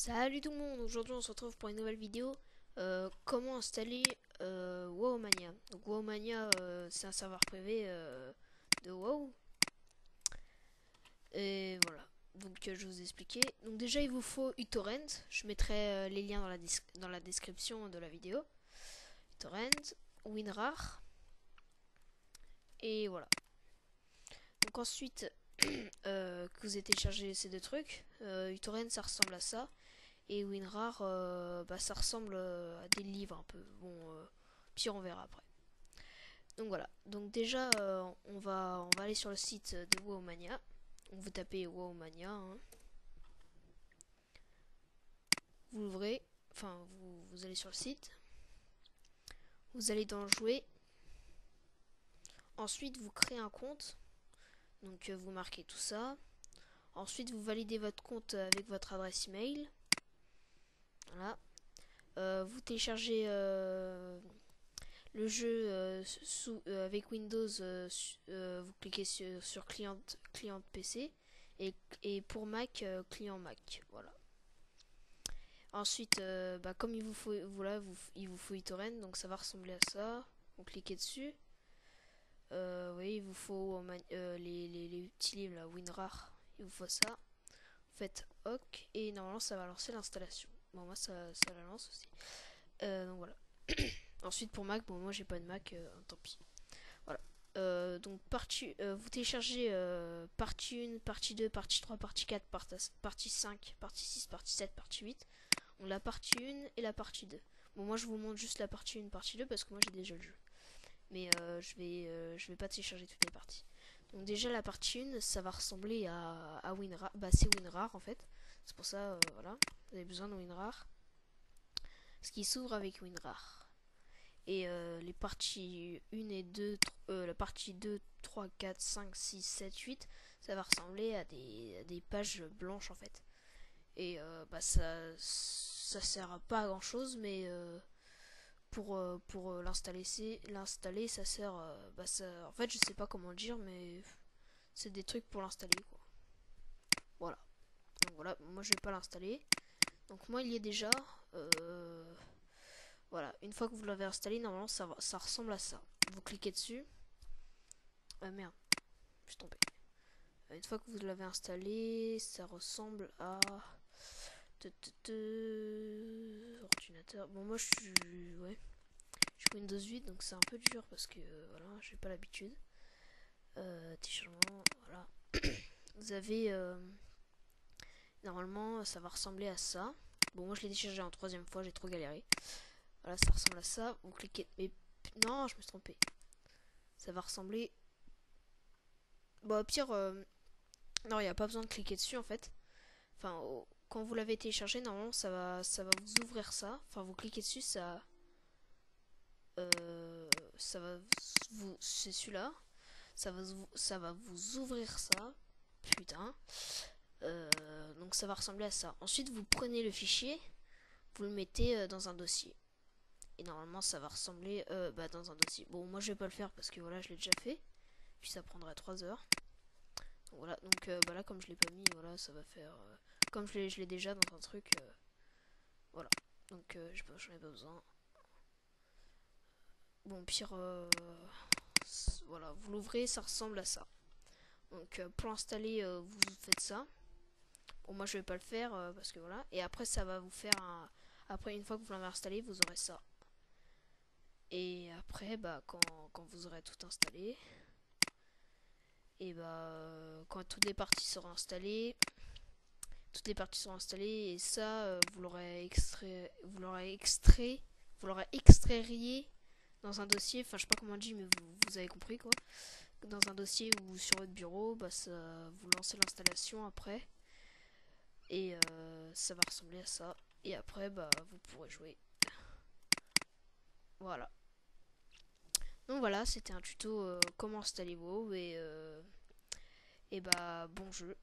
Salut tout le monde, aujourd'hui on se retrouve pour une nouvelle vidéo. Comment installer Wowmania. Donc Wowmania, c'est un serveur privé de WoW. Et voilà, donc je vais vous expliquer. Donc déjà il vous faut uTorrent, je mettrai les liens dans la description de la vidéo. uTorrent, WinRAR, et voilà. Donc ensuite que vous avez téléchargé ces deux trucs, uTorrent ça ressemble à ça. Et WinRAR, ça ressemble à des livres un peu. Bon, puis on verra après. Donc voilà. Donc déjà, on va aller sur le site de Wowmania. Donc vous tapez Wowmania. Hein. Vous l'ouvrez. Enfin, vous allez sur le site. Vous allez dans Jouer. Ensuite, vous créez un compte. Donc vous marquez tout ça. Ensuite, vous validez votre compte avec votre adresse email. Voilà. Vous téléchargez le jeu avec Windows, vous cliquez sur client PC et pour Mac, client Mac. Voilà. Ensuite, comme il vous faut, voilà, il vous faut uTorrent, donc ça va ressembler à ça. Vous cliquez dessus. Oui, il vous faut les petits livres là, WinRAR. Il vous faut ça. Vous faites OK et normalement ça va lancer l'installation. Bon, moi ça la lance aussi. Donc voilà. Ensuite pour Mac, bon moi j'ai pas de Mac, tant pis. Voilà. Donc vous téléchargez partie 1, partie 2, partie 3, partie 4, partie 5, partie 6, partie 7, partie 8. Donc la partie 1 et la partie 2. Bon moi je vous montre juste la partie 1, partie 2 parce que moi j'ai déjà le jeu. Mais je vais pas télécharger toutes les parties. Donc déjà la partie 1 ça va ressembler à WinRAR. Bah c'est WinRAR en fait. C'est pour ça, voilà. Vous avez besoin de WinRAR. Ce qui s'ouvre avec WinRAR. Et les parties 1 et 2, la partie 2, 3, 4, 5, 6, 7, 8, ça va ressembler à des pages blanches en fait. Et ça sert pas à grand chose, mais pour l'installer, ça sert. En fait, je sais pas comment le dire, mais c'est des trucs pour l'installer quoi. Voilà. Donc voilà, moi je vais pas l'installer. Donc moi il y est déjà. Voilà, une fois que vous l'avez installé, normalement ça ressemble à ça. Vous cliquez dessus. Merde, je suis tombé. Une fois que vous l'avez installé, ça ressemble à ordinateur. Bon moi je suis je suis Windows 8 donc c'est un peu dur parce que voilà, j'ai pas l'habitude. Téléchargement, voilà. Vous avez normalement ça va ressembler à ça. Bon moi je l'ai téléchargé en troisième fois, j'ai trop galéré. Voilà, ça ressemble à ça. Vous cliquez. Mais non, je me suis trompé. Ça va ressembler. Bon, au pire, non, il n'y a pas besoin de cliquer dessus en fait. Enfin, quand vous l'avez téléchargé, normalement, ça va vous ouvrir ça. Enfin, vous cliquez dessus, ça va vous, c'est celui-là. Ça va vous ouvrir ça. Putain. Donc ça va ressembler à ça. Ensuite, vous prenez le fichier, vous le mettez dans un dossier. Et normalement, ça va ressembler dans un dossier. Bon, moi, je vais pas le faire parce que voilà, je l'ai déjà fait. Puis ça prendrait 3 heures. Donc, voilà, donc là, comme je l'ai pas mis, voilà, ça va faire. Comme je l'ai déjà dans un truc. Voilà. Donc, j'en ai pas besoin. Bon, pire. Voilà, vous l'ouvrez, ça ressemble à ça. Donc, pour l'installer, vous faites ça. Bon, moi, je vais pas le faire parce que voilà. Et après, ça va vous faire un. Après, une fois que vous l'avez installé, vous aurez ça. Et après, quand vous aurez tout installé, et quand toutes les parties seront installées, et ça, vous l'aurez extrairiez dans un dossier. Enfin, je sais pas comment on dit, mais vous avez compris quoi. Dans un dossier ou sur votre bureau, vous lancez l'installation après, et ça va ressembler à ça. Et après, vous pourrez jouer. Voilà. Donc voilà, c'était un tuto comment installer WoW et bon jeu.